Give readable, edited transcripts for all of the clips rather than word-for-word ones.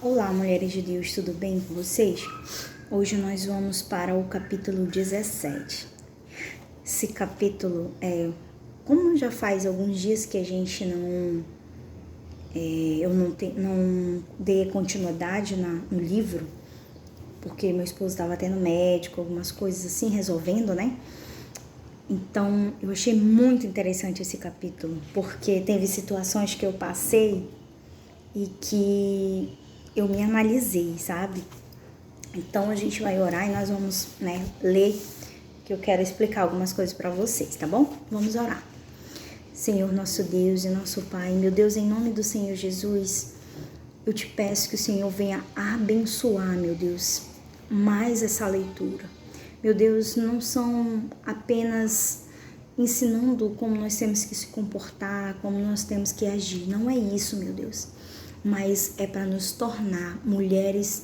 Olá, mulheres de Deus, tudo bem com vocês? Hoje nós vamos para o capítulo 17. Esse capítulo como já faz alguns dias que a gente eu não dei continuidade no livro, porque meu esposo estava tendo médico, algumas coisas assim, resolvendo, né? Então, eu achei muito interessante esse capítulo, porque teve situações que eu passei e que eu me analisei, sabe? Então, a gente vai orar e nós vamos, ler, que eu quero explicar algumas coisas para vocês, tá bom? Vamos orar. Senhor, nosso Deus e nosso Pai, meu Deus, em nome do Senhor Jesus, eu te peço que o Senhor venha abençoar, meu Deus, mais essa leitura. Meu Deus, não são apenas ensinando como nós temos que se comportar, como nós temos que agir. Não é isso, meu Deus. Mas é para nos tornar mulheres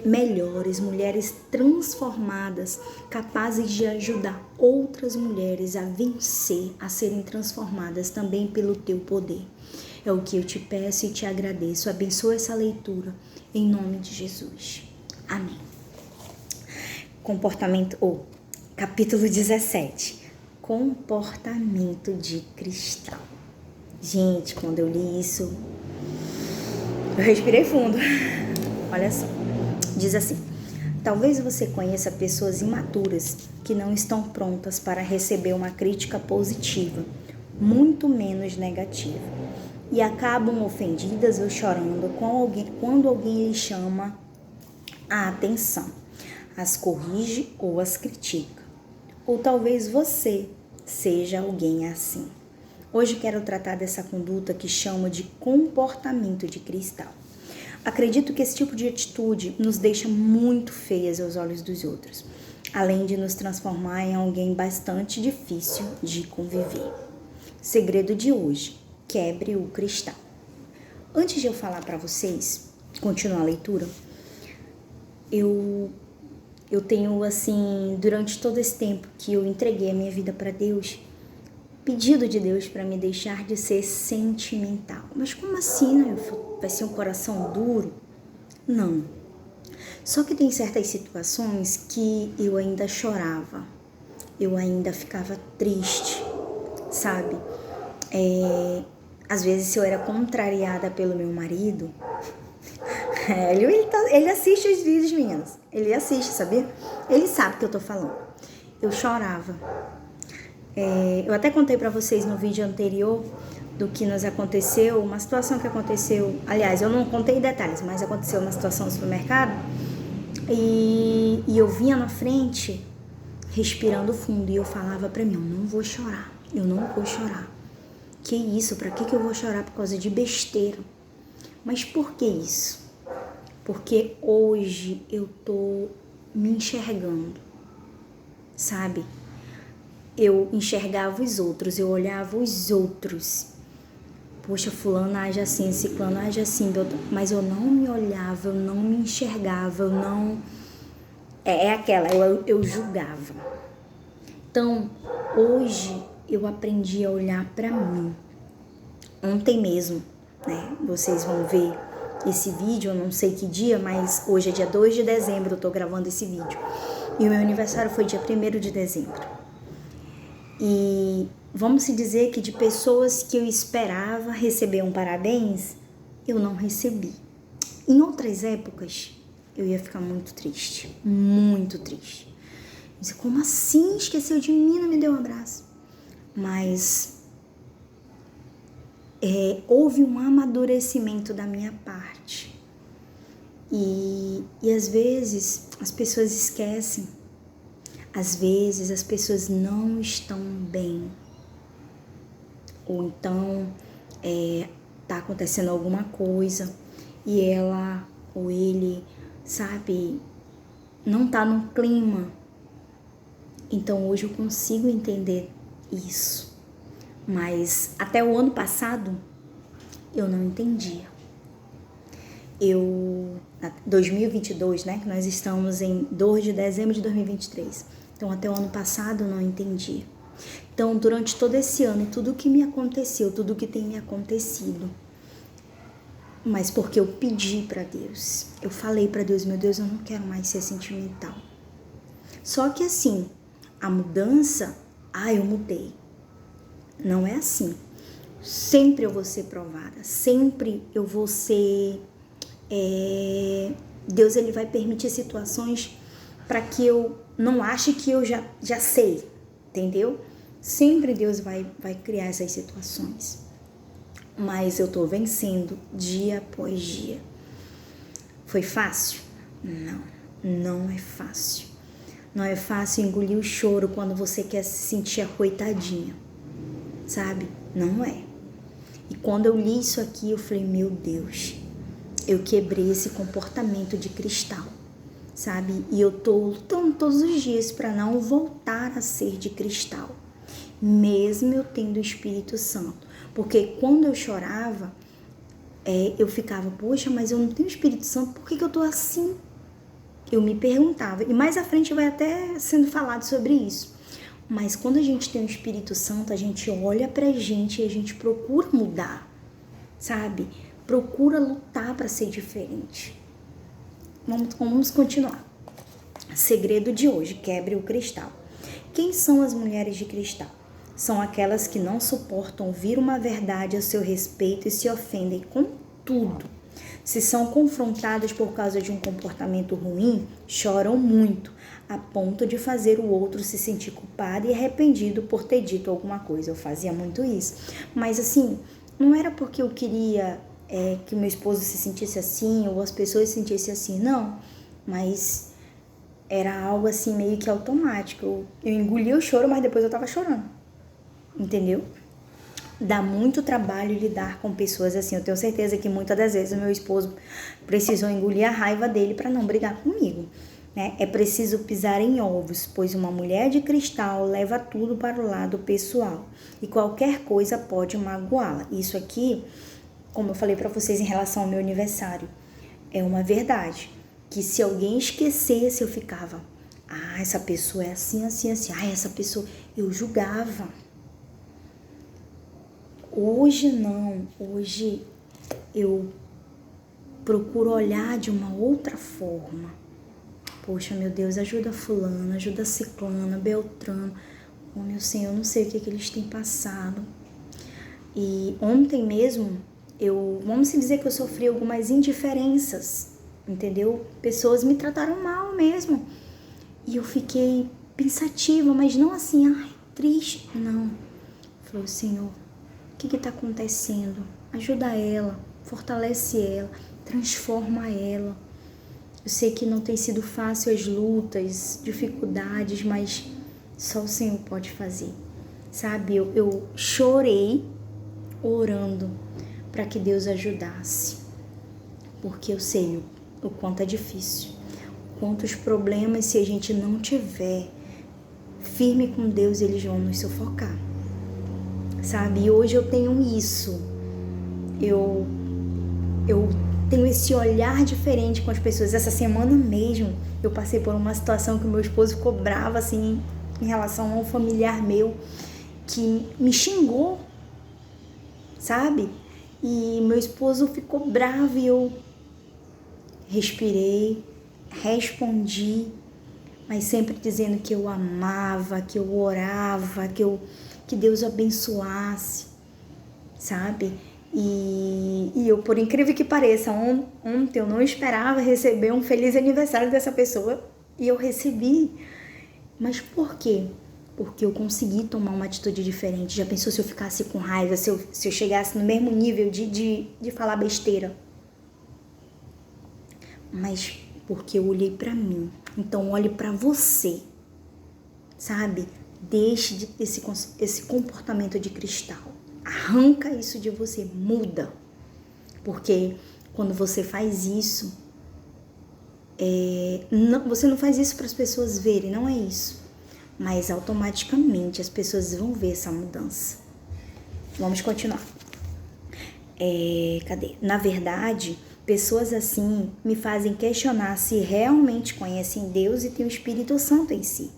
melhores, mulheres transformadas, capazes de ajudar outras mulheres a vencer, a serem transformadas também pelo teu poder. É o que eu te peço e te agradeço. Abençoa essa leitura, em nome de Jesus. Amém. Capítulo 17. Comportamento de cristal. Gente, quando eu li isso, eu respirei fundo. Olha só. Diz assim: talvez você conheça pessoas imaturas que não estão prontas para receber uma crítica positiva, muito menos negativa, e acabam ofendidas ou chorando quando alguém lhes chama a atenção, as corrige ou as critica. Ou talvez você seja alguém assim. Hoje quero tratar dessa conduta que chamo de comportamento de cristal. Acredito que esse tipo de atitude nos deixa muito feias aos olhos dos outros, além de nos transformar em alguém bastante difícil de conviver. Segredo de hoje: quebre o cristal. Antes de eu falar para vocês, continuar a leitura, eu tenho, assim, durante todo esse tempo que eu entreguei a minha vida para Deus, pedido de Deus para me deixar de ser sentimental. Mas como assim, né? Vai ser um coração duro? Não. Só que tem certas situações que eu ainda chorava, eu ainda ficava triste, sabe? Às vezes, se eu era contrariada pelo meu marido, ele assiste os vídeos, meninas. Ele assiste, sabia? Ele sabe o que eu tô falando. Eu chorava. Eu até contei pra vocês no vídeo anterior do que nos aconteceu, uma situação que aconteceu. Aliás, eu não contei detalhes, mas aconteceu uma situação no supermercado. E eu vinha na frente, respirando fundo, e eu falava pra mim: eu não vou chorar, eu não vou chorar. Que isso? Pra que eu vou chorar por causa de besteira? Mas por que isso? Porque hoje eu tô me enxergando, sabe? Eu enxergava os outros, eu olhava os outros. Poxa, fulano age assim, ciclano age assim, mas eu não me olhava, eu não me enxergava, eu não... eu julgava. Então, hoje eu aprendi a olhar pra mim. Ontem mesmo, né, vocês vão ver esse vídeo, eu não sei que dia, mas hoje é dia 2 de dezembro, eu tô gravando esse vídeo. E o meu aniversário foi dia 1º de dezembro. E vamos se dizer que de pessoas que eu esperava receber um parabéns, eu não recebi. Em outras épocas, eu ia ficar muito triste, muito triste. Dizer, como assim? Esqueceu de mim, não me deu um abraço. Mas houve um amadurecimento da minha parte. E às vezes as pessoas esquecem. Às vezes as pessoas não estão bem. Ou então tá acontecendo alguma coisa e ela ou ele, sabe, não tá no clima. Então hoje eu consigo entender isso. Mas até o ano passado eu não entendia. 2022, né, que nós estamos em 2 de dezembro de 2023. Então até o ano passado eu não entendia. Então durante todo esse ano e tudo que me aconteceu, tudo que tem me acontecido, mas porque eu pedi para Deus. Eu falei para Deus, meu Deus, eu não quero mais ser sentimental. Só que assim, a mudança, eu mudei. Não é assim. Sempre eu vou ser provada, sempre eu vou ser... Deus, ele vai permitir situações para que eu não ache que eu já sei, entendeu? Sempre Deus vai criar essas situações. Mas eu tô vencendo dia após dia. Foi fácil? Não, não é fácil. Não é fácil engolir o choro quando você quer se sentir acoitadinha, sabe? Não é. E quando eu li isso aqui, eu falei, meu Deus, eu quebrei esse comportamento de cristal, sabe? E eu tô lutando todos os dias para não voltar a ser de cristal, mesmo eu tendo o Espírito Santo. Porque quando eu chorava, eu ficava, poxa, mas eu não tenho o Espírito Santo, por que eu tô assim? Eu me perguntava, e mais à frente vai até sendo falado sobre isso. Mas quando a gente tem o Espírito Santo, a gente olha pra gente e a gente procura mudar, sabe? Procura lutar para ser diferente. Vamos continuar. Segredo de hoje, quebre o cristal. Quem são as mulheres de cristal? São aquelas que não suportam ouvir uma verdade a seu respeito e se ofendem com tudo. Se são confrontadas por causa de um comportamento ruim, choram muito, a ponto de fazer o outro se sentir culpado e arrependido por ter dito alguma coisa. Eu fazia muito isso. Mas assim, não era porque eu queria que meu esposo se sentisse assim ou as pessoas se sentissem assim, não. Mas era algo assim meio que automático. Eu engolia o choro, mas depois eu tava chorando. Entendeu? Dá muito trabalho lidar com pessoas assim. Eu tenho certeza que muitas das vezes o meu esposo precisou engolir a raiva dele para não brigar comigo, né? É preciso pisar em ovos, pois uma mulher de cristal leva tudo para o lado pessoal e qualquer coisa pode magoá-la. Isso aqui, como eu falei para vocês em relação ao meu aniversário, é uma verdade. Que se alguém esquecesse, eu ficava, essa pessoa é assim, assim, assim. Essa pessoa, eu julgava. Hoje não, hoje eu procuro olhar de uma outra forma. Poxa, meu Deus, ajuda fulano, ajuda ciclana, beltrano. Oh, meu Senhor, eu não sei o que eles têm passado. E ontem mesmo, vamos dizer que eu sofri algumas indiferenças, entendeu? Pessoas me trataram mal mesmo. E eu fiquei pensativa, mas não assim, triste, não. Falei, Senhor, o que está acontecendo? Ajuda ela, fortalece ela, transforma ela. Eu sei que não tem sido fácil as lutas, dificuldades, mas só o Senhor pode fazer, sabe? Eu chorei orando para que Deus ajudasse, porque eu sei o quanto é difícil, quantos problemas, se a gente não tiver firme com Deus, eles vão nos sufocar. Sabe? E hoje eu tenho isso. Eu tenho esse olhar diferente com as pessoas. Essa semana mesmo, eu passei por uma situação que o meu esposo ficou bravo, assim, em relação a um familiar meu, que me xingou, sabe? E meu esposo ficou bravo e eu respirei, respondi, mas sempre dizendo que eu amava, que eu orava, que Deus abençoasse, sabe? E eu, por incrível que pareça, ontem eu não esperava receber um feliz aniversário dessa pessoa e eu recebi. Mas por quê? Porque eu consegui tomar uma atitude diferente. Já pensou se eu ficasse com raiva, se eu chegasse no mesmo nível de falar besteira? Mas porque eu olhei pra mim. Então olhe pra você, sabe? Deixe esse comportamento de cristal. Arranca isso de você, muda. Porque quando você faz isso, você não faz isso para as pessoas verem, não é isso. Mas automaticamente as pessoas vão ver essa mudança. Vamos continuar. Cadê? Na verdade, pessoas assim me fazem questionar se realmente conhecem Deus e têm o Espírito Santo em si.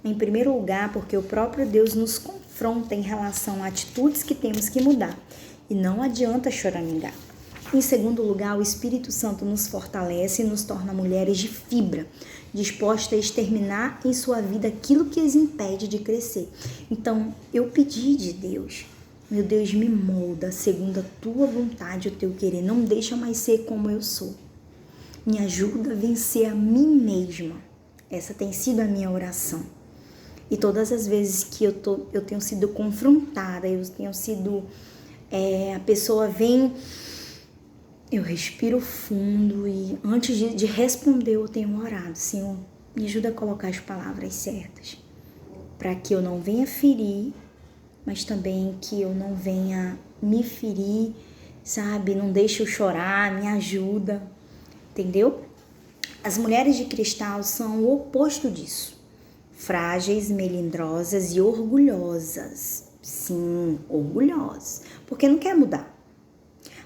Em primeiro lugar, porque o próprio Deus nos confronta em relação a atitudes que temos que mudar. E não adianta choramingar. Em segundo lugar, o Espírito Santo nos fortalece e nos torna mulheres de fibra, dispostas a exterminar em sua vida aquilo que as impede de crescer. Então, eu pedi de Deus, meu Deus, me molda segundo a tua vontade, o teu querer. Não deixa mais ser como eu sou. Me ajuda a vencer a mim mesma. Essa tem sido a minha oração. E todas as vezes que eu tenho sido confrontada, eu tenho sido... a pessoa vem, eu respiro fundo e antes de responder eu tenho orado. Senhor, me ajuda a colocar as palavras certas, para que eu não venha ferir, mas também que eu não venha me ferir, sabe? Não deixe eu chorar, me ajuda, entendeu? As mulheres de cristal são o oposto disso. Frágeis, melindrosas e orgulhosas. Sim, orgulhosas, porque não quer mudar.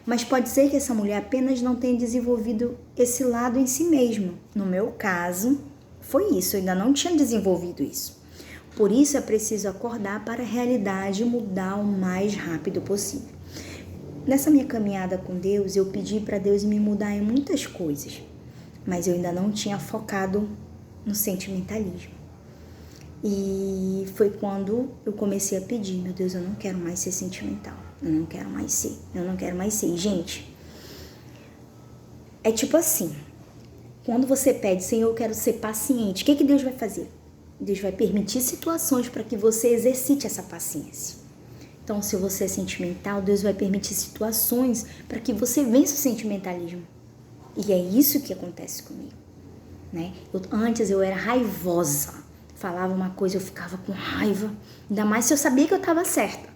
Mas pode ser que essa mulher apenas não tenha desenvolvido esse lado em si mesma. No meu caso, foi isso, eu ainda não tinha desenvolvido isso. Por isso é preciso acordar para a realidade e mudar o mais rápido possível. Nessa minha caminhada com Deus, eu pedi para Deus me mudar em muitas coisas, mas eu ainda não tinha focado no sentimentalismo. E foi quando eu comecei a pedir, meu Deus, eu não quero mais ser sentimental, eu não quero mais ser. E, gente, é tipo assim, quando você pede, Senhor, eu quero ser paciente, o que Deus vai fazer? Deus vai permitir situações para que você exercite essa paciência. Então, se você é sentimental, Deus vai permitir situações para que você vença o sentimentalismo. E é isso que acontece comigo, né? Antes eu era raivosa. Falava uma coisa, eu ficava com raiva. Ainda mais se eu sabia que eu estava certa.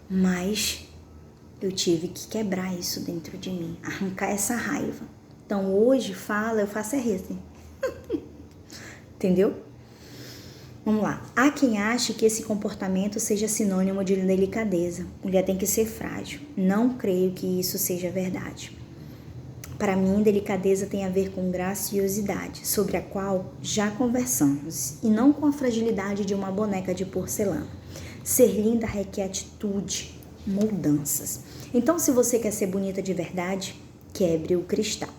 Mas eu tive que quebrar isso dentro de mim. Arrancar essa raiva. Então hoje eu faço assim. Entendeu? Vamos lá. Há quem ache que esse comportamento seja sinônimo de delicadeza. Mulher tem que ser frágil. Não creio que isso seja verdade. Para mim, delicadeza tem a ver com graciosidade, sobre a qual já conversamos, e não com a fragilidade de uma boneca de porcelana. Ser linda requer atitude, mudanças. Então, se você quer ser bonita de verdade, quebre o cristal.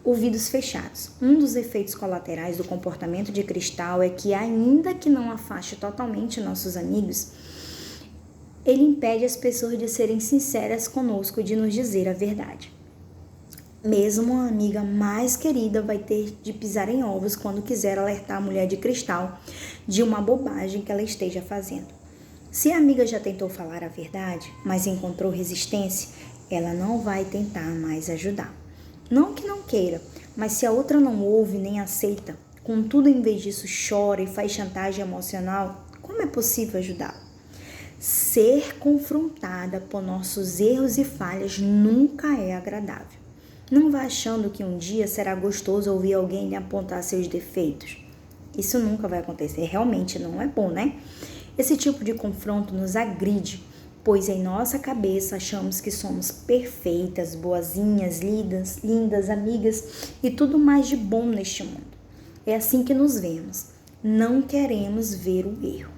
Ouvidos fechados. Um dos efeitos colaterais do comportamento de cristal é que, ainda que não afaste totalmente nossos amigos, ele impede as pessoas de serem sinceras conosco e de nos dizer a verdade. Mesmo a amiga mais querida vai ter de pisar em ovos quando quiser alertar a mulher de cristal de uma bobagem que ela esteja fazendo. Se a amiga já tentou falar a verdade, mas encontrou resistência, ela não vai tentar mais ajudar. Não que não queira, mas se a outra não ouve nem aceita, contudo, em vez disso, chora e faz chantagem emocional, como é possível ajudá-la? Ser confrontada por nossos erros e falhas nunca é agradável. Não vá achando que um dia será gostoso ouvir alguém lhe apontar seus defeitos. Isso nunca vai acontecer, realmente não é bom, né? Esse tipo de confronto nos agride, pois em nossa cabeça achamos que somos perfeitas, boazinhas, lindas, amigas e tudo mais de bom neste mundo. É assim que nos vemos. Não queremos ver o erro.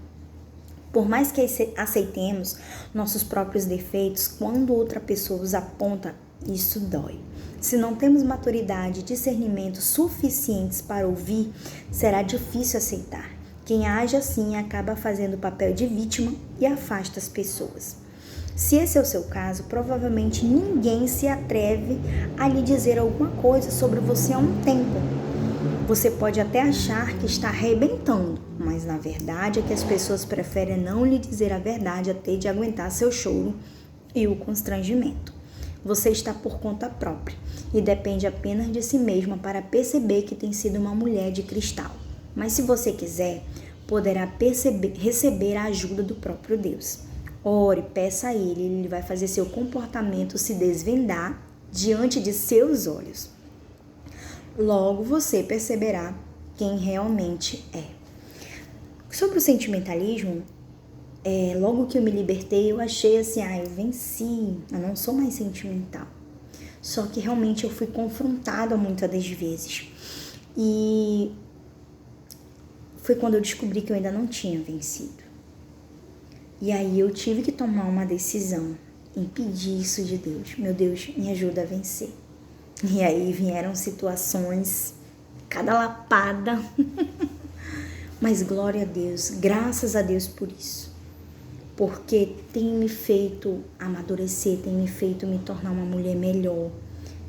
Por mais que aceitemos nossos próprios defeitos, quando outra pessoa os aponta, isso dói. Se não temos maturidade e discernimento suficientes para ouvir, será difícil aceitar. Quem age assim acaba fazendo o papel de vítima e afasta as pessoas. Se esse é o seu caso, provavelmente ninguém se atreve a lhe dizer alguma coisa sobre você há um tempo. Você pode até achar que está arrebentando, mas na verdade é que as pessoas preferem não lhe dizer a verdade até de aguentar seu choro e o constrangimento. Você está por conta própria e depende apenas de si mesma para perceber que tem sido uma mulher de cristal. Mas se você quiser, poderá receber a ajuda do próprio Deus. Ore, peça a Ele vai fazer seu comportamento se desvendar diante de seus olhos. Logo você perceberá quem realmente é. Sobre o sentimentalismo, logo que eu me libertei, eu achei assim, eu venci, eu não sou mais sentimental. Só que realmente eu fui confrontada muitas das vezes. E foi quando eu descobri que eu ainda não tinha vencido. E aí eu tive que tomar uma decisão. impedir isso de Deus. Meu Deus, me ajuda a vencer. E aí vieram situações, cada lapada. Mas glória a Deus, graças a Deus por isso. Porque tem me feito amadurecer, tem me feito me tornar uma mulher melhor,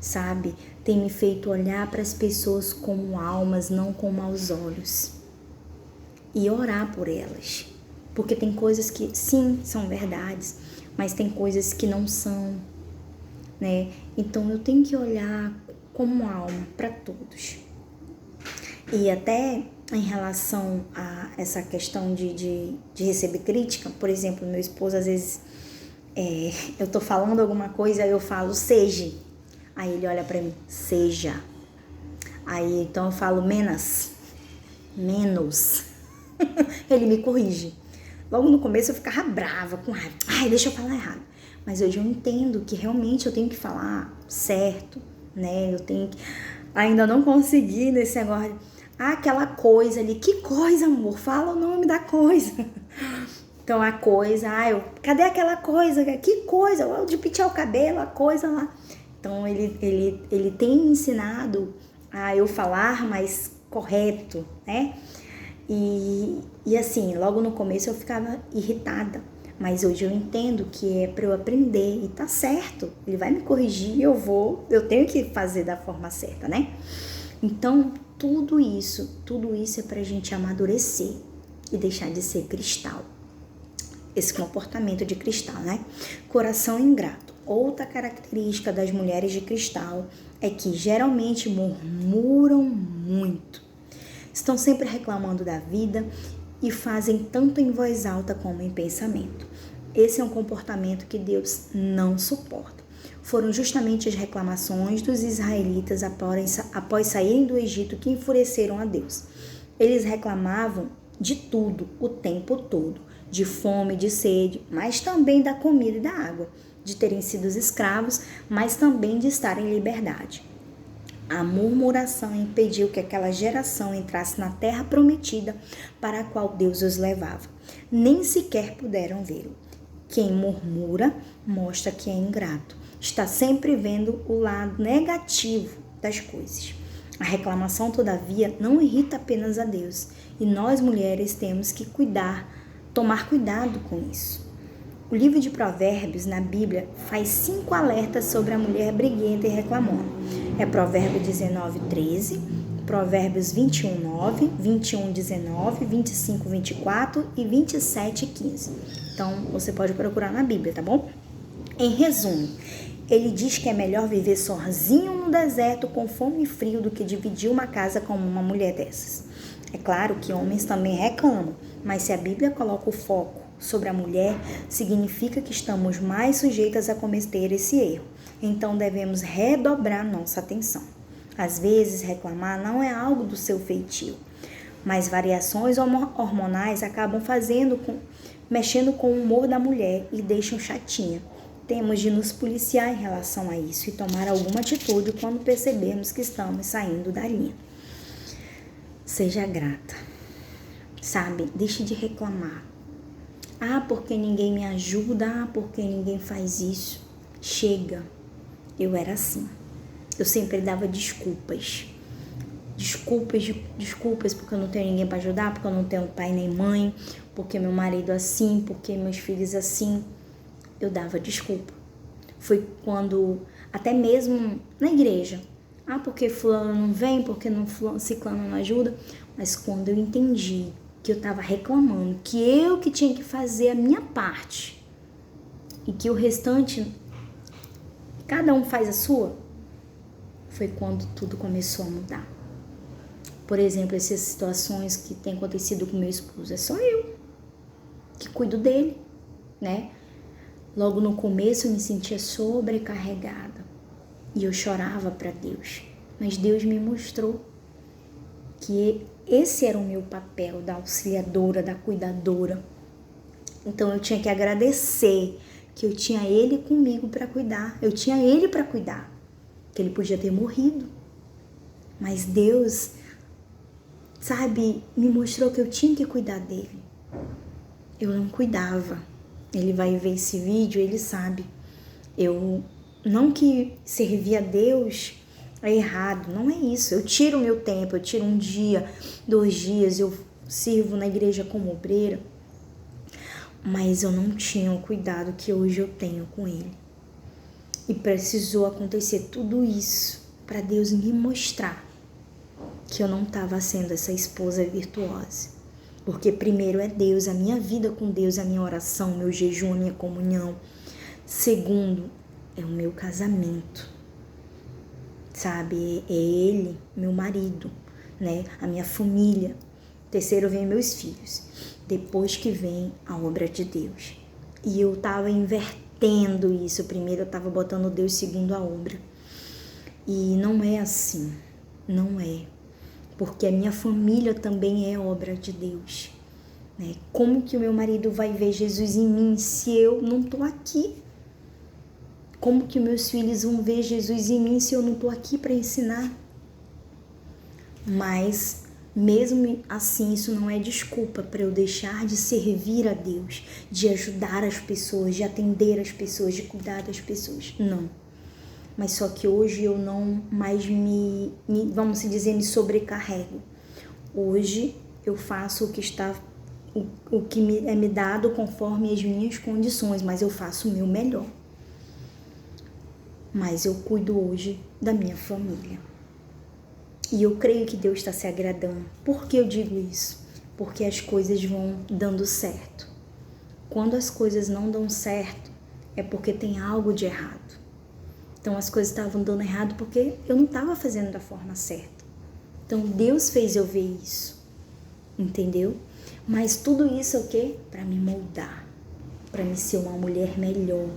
sabe? Tem me feito olhar para as pessoas como almas, não com maus olhos. E orar por elas. Porque tem coisas que, sim, são verdades, mas tem coisas que não são, né? Então eu tenho que olhar como alma para todos. E até em relação a essa questão de receber crítica, por exemplo, meu esposo às vezes, eu tô falando alguma coisa, eu falo seja, aí ele olha pra mim, seja, aí então eu falo menos, ele me corrige. Logo no começo eu ficava brava, com raiva, ai, deixa eu falar errado, mas hoje eu entendo que realmente eu tenho que falar certo, né, eu tenho que, ainda não consegui nesse negócio, aquela coisa ali, que coisa, amor, fala o nome da coisa. Então a coisa, cadê aquela coisa, que coisa, o de pentear o cabelo, a coisa lá. Então ele tem me ensinado a eu falar mais correto, né? E assim, logo no começo eu ficava irritada, mas hoje eu entendo que é para eu aprender e tá certo, ele vai me corrigir, eu tenho que fazer da forma certa, né? Então, tudo isso é pra gente amadurecer e deixar de ser cristal. Esse comportamento de cristal, né? Coração ingrato. Outra característica das mulheres de cristal é que geralmente murmuram muito. Estão sempre reclamando da vida e fazem tanto em voz alta como em pensamento. Esse é um comportamento que Deus não suporta. Foram justamente as reclamações dos israelitas após saírem do Egito que enfureceram a Deus. Eles reclamavam de tudo, o tempo todo, de fome, de sede, mas também da comida e da água, de terem sido escravos, mas também de estar em liberdade. A murmuração impediu que aquela geração entrasse na terra prometida para a qual Deus os levava. Nem sequer puderam vê-lo. Quem murmura mostra que é ingrato. Está sempre vendo o lado negativo das coisas. A reclamação, todavia, não irrita apenas a Deus. E nós, mulheres, temos que tomar cuidado com isso. O livro de Provérbios, na Bíblia, faz 5 alertas sobre a mulher briguenta e reclamona. É Provérbios 19:13, Provérbios 21:9, 21:19, 25:24 e 27:15. Então, você pode procurar na Bíblia, tá bom? Em resumo, ele diz que é melhor viver sozinho no deserto com fome e frio do que dividir uma casa com uma mulher dessas. É claro que homens também reclamam, mas se a Bíblia coloca o foco sobre a mulher, significa que estamos mais sujeitas a cometer esse erro. Então devemos redobrar nossa atenção. Às vezes, reclamar não é algo do seu feitio, mas variações hormonais acabam mexendo com o humor da mulher e deixam chatinha. Temos de nos policiar em relação a isso e tomar alguma atitude quando percebermos que estamos saindo da linha. Seja grata, sabe? Deixe de reclamar. Porque ninguém me ajuda, porque ninguém faz isso. Chega, eu era assim. Eu sempre dava desculpas porque eu não tenho ninguém para ajudar, porque eu não tenho pai nem mãe, porque meu marido assim, porque meus filhos assim. Eu dava desculpa. Foi quando, até mesmo na igreja, porque fulano não vem, porque ciclano não ajuda, mas quando eu entendi que eu estava reclamando, que eu que tinha que fazer a minha parte e que o restante, cada um faz a sua, foi quando tudo começou a mudar. Por exemplo, essas situações que têm acontecido com meu esposo, é só eu que cuido dele, né? Logo no começo eu me sentia sobrecarregada e eu chorava para Deus, mas Deus me mostrou que esse era o meu papel, da auxiliadora, da cuidadora. Então eu tinha que agradecer que eu tinha Ele comigo para cuidar, eu tinha Ele para cuidar, que Ele podia ter morrido, mas Deus, sabe, me mostrou que eu tinha que cuidar dele. Eu não cuidava. Ele vai ver esse vídeo, ele sabe. Eu não que servir a Deus é errado, não é isso. Eu tiro o meu tempo, eu tiro 1 dia, 2 dias, eu sirvo na igreja como obreira, mas eu não tinha o cuidado que hoje eu tenho com ele. E precisou acontecer tudo isso para Deus me mostrar que eu não estava sendo essa esposa virtuosa. Porque primeiro é Deus, a minha vida com Deus, a minha oração, meu jejum, a minha comunhão. Segundo, é o meu casamento, sabe? É ele, meu marido, né? A minha família. Terceiro vem meus filhos. Depois que vem a obra de Deus. E eu estava invertendo isso. Primeiro eu estava botando Deus segundo a obra. E não é assim, não é. Porque a minha família também é obra de Deus, né? Como que o meu marido vai ver Jesus em mim se eu não estou aqui? Como que meus filhos vão ver Jesus em mim se eu não estou aqui para ensinar? Mas, mesmo assim, isso não é desculpa para eu deixar de servir a Deus, de ajudar as pessoas, de atender as pessoas, de cuidar das pessoas. Não. Mas só que hoje eu não mais vamos dizer, me sobrecarrego. Hoje eu faço o que é me dado conforme as minhas condições, mas eu faço o meu melhor. Mas eu cuido hoje da minha família. E eu creio que Deus está se agradando. Por que eu digo isso? Porque as coisas vão dando certo. Quando as coisas não dão certo, é porque tem algo de errado. Então as coisas estavam dando errado porque eu não estava fazendo da forma certa. Então Deus fez eu ver isso, entendeu? Mas tudo isso é o quê? Para me moldar, para me ser uma mulher melhor,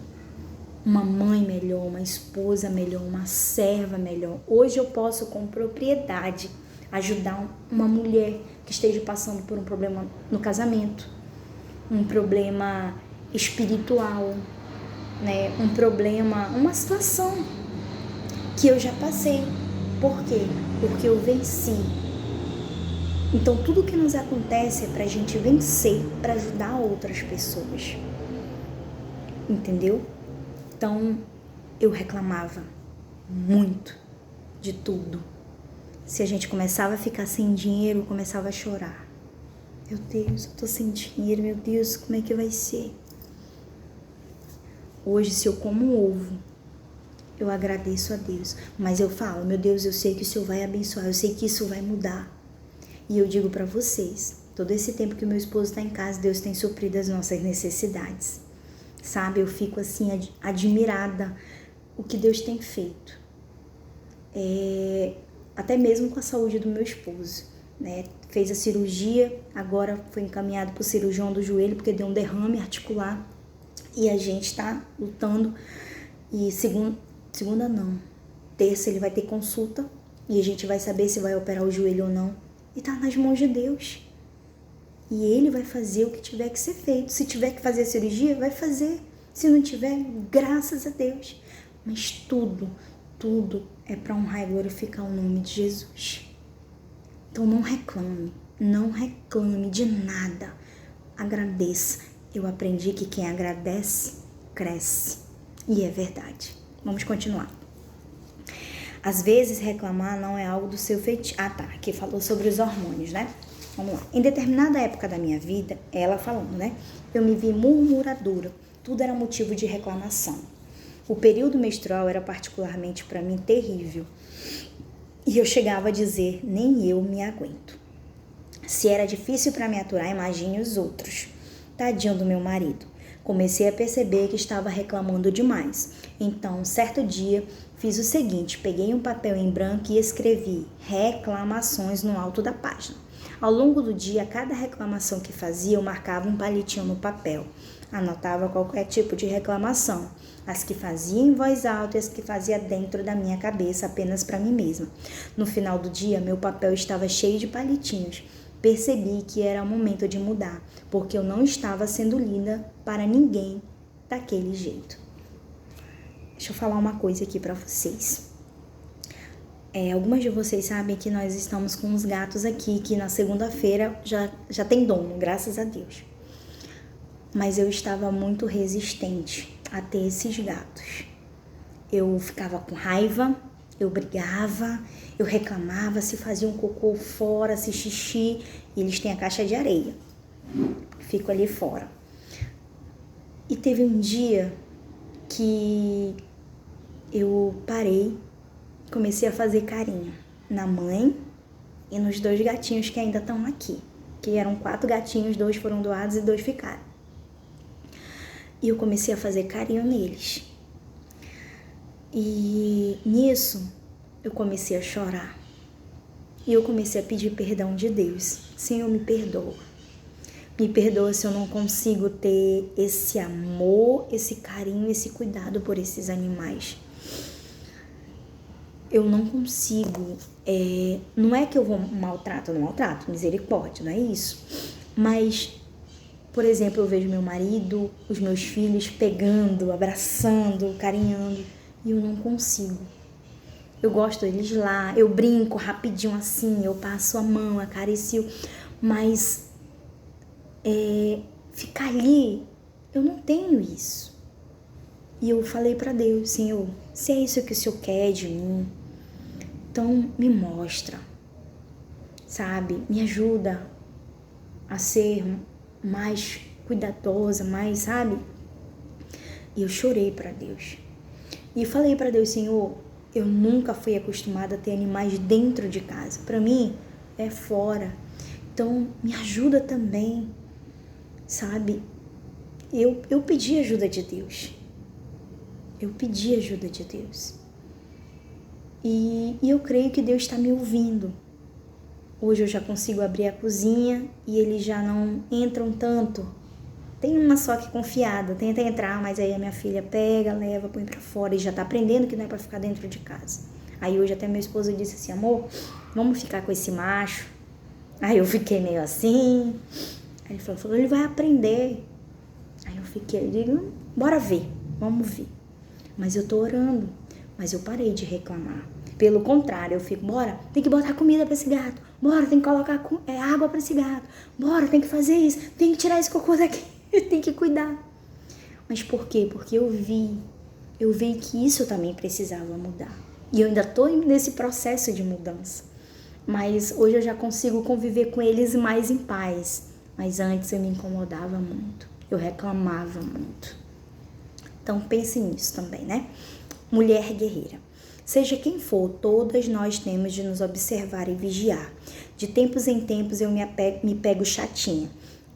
uma mãe melhor, uma esposa melhor, uma serva melhor. Hoje eu posso com propriedade ajudar uma mulher que esteja passando por um problema no casamento, um problema espiritual, né? Um problema, uma situação que eu já passei. Por quê? Porque eu venci. Então tudo que nos acontece é pra gente vencer, para ajudar outras pessoas. Entendeu? Então eu reclamava muito de tudo. Se a gente começava a ficar sem dinheiro, eu começava a chorar. Meu Deus, eu tô sem dinheiro, meu Deus, como é que vai ser? Hoje, se eu como um ovo, eu agradeço a Deus. Mas eu falo, meu Deus, eu sei que o Senhor vai abençoar, eu sei que isso vai mudar. E eu digo para vocês, todo esse tempo que o meu esposo está em casa, Deus tem suprido as nossas necessidades. Sabe, eu fico assim, admirada o que Deus tem feito. Até mesmo com a saúde do meu esposo, né? Fez a cirurgia, agora foi encaminhado para o cirurgião do joelho, porque deu um derrame articular. E a gente está lutando, e segunda não, terça ele vai ter consulta, e a gente vai saber se vai operar o joelho ou não, e tá nas mãos de Deus, e ele vai fazer o que tiver que ser feito. Se tiver que fazer a cirurgia, vai fazer, se não tiver, graças a Deus, mas tudo é para honrar e glorificar o nome de Jesus. Então não reclame de nada, agradeça. Eu aprendi que quem agradece, cresce. E é verdade. Vamos continuar. Às vezes, reclamar não é algo do seu feitio. Aqui falou sobre os hormônios, né? Vamos lá. Em determinada época da minha vida, ela falando, né? Eu me vi murmuradora. Tudo era motivo de reclamação. O período menstrual era particularmente para mim terrível. E eu chegava a dizer, nem eu me aguento. Se era difícil para me aturar, imagine os outros. Tadinho do meu marido. Comecei a perceber que estava reclamando demais. Então, certo dia, fiz o seguinte, peguei um papel em branco e escrevi reclamações no alto da página. Ao longo do dia, cada reclamação que fazia, eu marcava um palitinho no papel. Anotava qualquer tipo de reclamação, as que fazia em voz alta e as que fazia dentro da minha cabeça, apenas para mim mesma. No final do dia, meu papel estava cheio de palitinhos. Percebi que era o momento de mudar, porque eu não estava sendo linda para ninguém daquele jeito. Deixa eu falar uma coisa aqui para vocês. Algumas de vocês sabem que nós estamos com uns gatos aqui, que na segunda-feira já tem dono, graças a Deus. Mas eu estava muito resistente a ter esses gatos. eu ficava com raiva, eu brigava, eu reclamava, se fazia um cocô fora, se xixi, e eles têm a caixa de areia. Fico ali fora. E teve um dia que eu parei, comecei a fazer carinho na mãe e nos 2 gatinhos que ainda estão aqui. Que eram 4 gatinhos, 2 foram doados e 2 ficaram. E eu comecei a fazer carinho neles. E nisso eu comecei a chorar. E eu comecei a pedir perdão de Deus. Senhor, me perdoa. Me perdoa se eu não consigo ter esse amor, esse carinho, esse cuidado por esses animais. Eu não consigo, não é que eu vou maltrato, misericórdia, não é isso. Mas, por exemplo, eu vejo meu marido, os meus filhos pegando, abraçando, carinhando, e eu não consigo. Eu gosto deles lá, eu brinco rapidinho assim, eu passo a mão, acaricio, mas ficar ali, eu não tenho isso. E eu falei para Deus, Senhor, se é isso que o Senhor quer de mim, então me mostra, sabe? Me ajuda a ser mais cuidadosa, mais, sabe? E eu chorei para Deus. E falei para Deus, Senhor, eu nunca fui acostumada a ter animais dentro de casa. Para mim, é fora. Então, me ajuda também, sabe? Eu pedi ajuda de Deus. Eu pedi ajuda de Deus. E eu creio que Deus está me ouvindo. Hoje eu já consigo abrir a cozinha e eles já não entram tanto. Tem uma só que confiada, tenta entrar, mas aí a minha filha pega, leva, põe pra fora e já tá aprendendo que não é pra ficar dentro de casa. Aí hoje até meu esposo disse assim, amor, vamos ficar com esse macho. Aí eu fiquei meio assim. Aí ele falou, ele vai aprender. Aí eu fiquei, eu digo, bora ver, vamos ver. Mas eu tô orando, mas eu parei de reclamar. Pelo contrário, eu fico, bora, tem que botar comida pra esse gato. Bora, tem que colocar água pra esse gato. Bora, tem que fazer isso, tem que tirar esse cocô daqui. Tem que cuidar. Mas por quê? Porque eu vi que isso também precisava mudar. E eu ainda tô nesse processo de mudança. Mas hoje eu já consigo conviver com eles mais em paz. Mas antes eu me incomodava muito. Eu reclamava muito. Então pense nisso também, né? Mulher guerreira. Seja quem for, todas nós temos de nos observar e vigiar. De tempos em tempos eu me pego chatinha.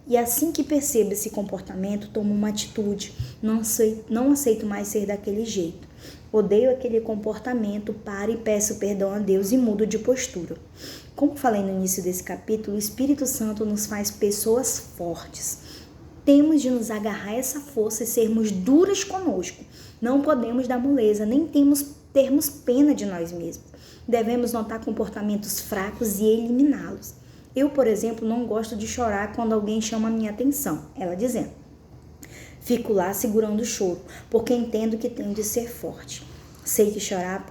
E assim que percebo esse comportamento, tomo uma atitude. Não aceito mais ser daquele jeito. Odeio aquele comportamento, paro e peço perdão a Deus e mudo de postura. Como falei no início desse capítulo, o Espírito Santo nos faz pessoas fortes. Temos de nos agarrar a essa força e sermos duras conosco. Não podemos dar moleza, nem termos pena de nós mesmos. Devemos notar comportamentos fracos e eliminá-los. Eu, por exemplo, não gosto de chorar quando alguém chama a minha atenção. Ela dizendo, fico lá segurando o choro, porque entendo que tenho de ser forte. Sei que chorar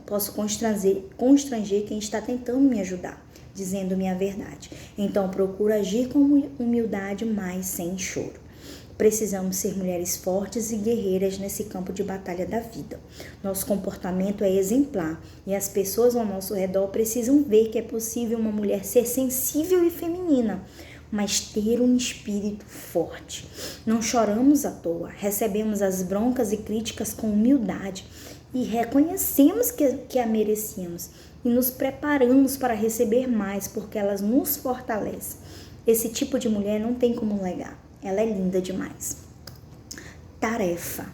posso constranger quem está tentando me ajudar, dizendo-me a verdade. Então procuro agir com humildade, mas sem choro. Precisamos ser mulheres fortes e guerreiras nesse campo de batalha da vida. Nosso comportamento é exemplar e as pessoas ao nosso redor precisam ver que é possível uma mulher ser sensível e feminina, mas ter um espírito forte. Não choramos à toa, recebemos as broncas e críticas com humildade e reconhecemos que a merecemos e nos preparamos para receber mais porque elas nos fortalecem. Esse tipo de mulher não tem como negar. Ela é linda demais. Tarefa.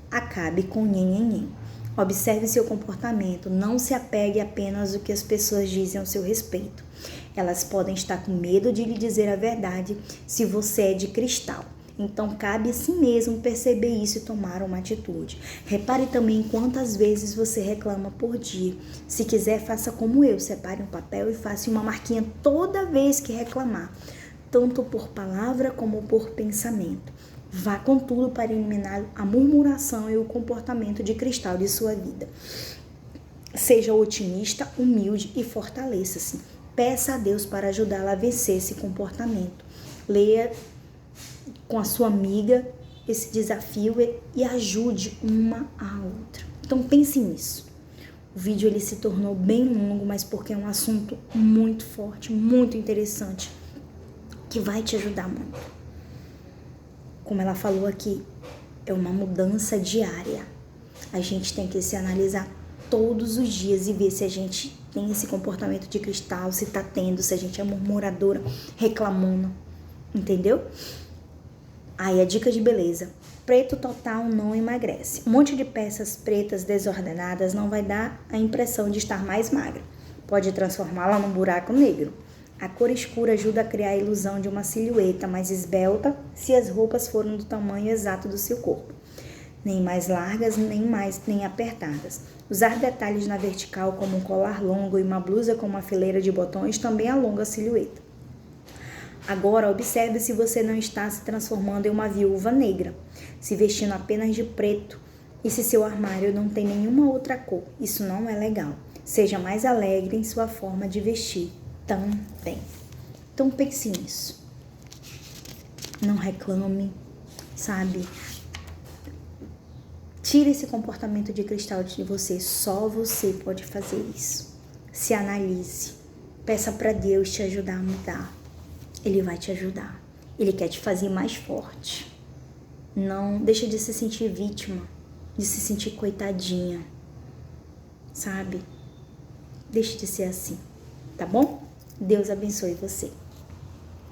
Acabe com nhenhenhen. Observe seu comportamento. Não se apegue apenas ao que as pessoas dizem ao seu respeito. Elas podem estar com medo de lhe dizer a verdade se você é de cristal. Então, cabe a si mesmo perceber isso e tomar uma atitude. Repare também quantas vezes você reclama por dia. Se quiser, faça como eu. Separe um papel e faça uma marquinha toda vez que reclamar, tanto por palavra como por pensamento. Vá com tudo para eliminar a murmuração e o comportamento de cristal de sua vida. Seja otimista, humilde e fortaleça-se. Peça a Deus para ajudá-la a vencer esse comportamento. Leia com a sua amiga esse desafio e ajude uma a outra. Então, Então pense nisso. O vídeo ele se tornou bem longo, mas porque é um assunto muito forte, muito interessante, que vai te ajudar muito. Como ela falou aqui, é uma mudança diária. A gente tem que se analisar todos os dias e ver se a gente tem esse comportamento de cristal, se tá tendo, se a gente é murmuradora, reclamona, entendeu? Aí a dica de beleza: preto total não emagrece. Um monte de peças pretas desordenadas não vai dar a impressão de estar mais magra. Pode transformá-la num buraco negro. A cor escura ajuda a criar a ilusão de uma silhueta mais esbelta se as roupas forem do tamanho exato do seu corpo. Nem mais largas, nem apertadas. Usar detalhes na vertical, como um colar longo e uma blusa com uma fileira de botões, também alonga a silhueta. Agora, observe se você não está se transformando em uma viúva negra, se vestindo apenas de preto, e se seu armário não tem nenhuma outra cor. Isso não é legal. Seja mais alegre em sua forma de vestir também. Então pense nisso. Não reclame, sabe? Tire esse comportamento de cristal de você. Só você pode fazer isso. Se analise. Peça para Deus te ajudar a mudar. Ele vai te ajudar. Ele quer te fazer mais forte. Não deixa de se sentir vítima, de se sentir coitadinha, sabe? Deixe de ser assim, tá bom? Deus abençoe você.